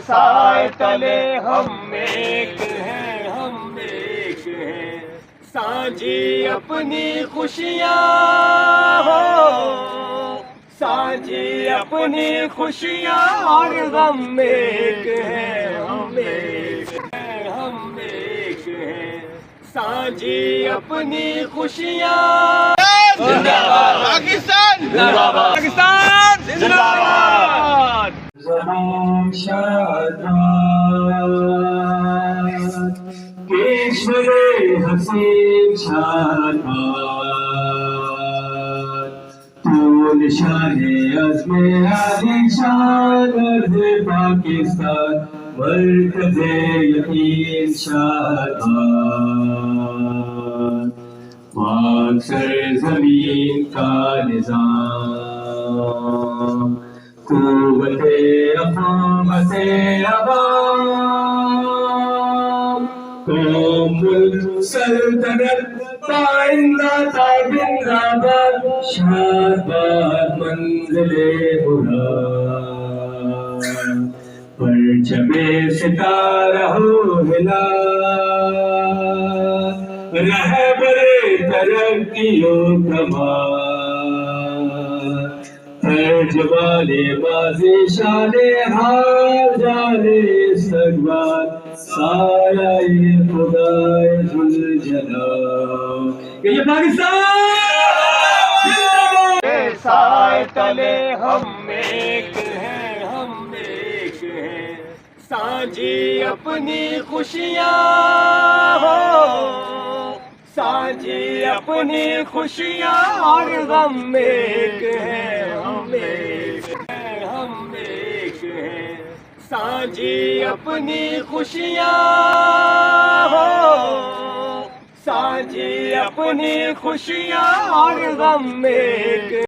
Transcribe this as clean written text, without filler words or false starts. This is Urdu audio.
سائے تلے ہم ایک ہیں، ہم ایک ہیں، سانجھی اپنی خوشیاں ہو، سانجھی اپنی خوشیاں اور غم ایک ہیں، ہم ایک ہیں، ہم ایک ہیں، سانجھی اپنی خوشیاں۔ زندہ باد پاکستان، زندہ باد پاکستان، زندہ باد۔ زمین شاد کشور حسین شاد تو نشان عزم عالی شان ارض پاکستان مرکز یقین شاد پاک سرزمین کا نظام قوت اقامت عوام قوم ملک سلطنت پائندہ تابندہ باد شاد باد منزل مراد پرچم ستارہ ہو ہلال رہبر ترقی و کمال ترجمان بازی شان حال جانے استقبال سایہ خدائے ذوالجلال۔ یہ پاکستان سائے تلے ہم ایک ہیں، ہم ایک ہیں، سانجھی اپنی خوشیاں ہو، سانجھی اپنی خوشیاں اور غم ایک ہیں، ہم ایک ہیں، ہم ایک ہیں، سانجھی اپنی خوشیاں ہو، سانجھی اپنی خوشیاں اور غم ایک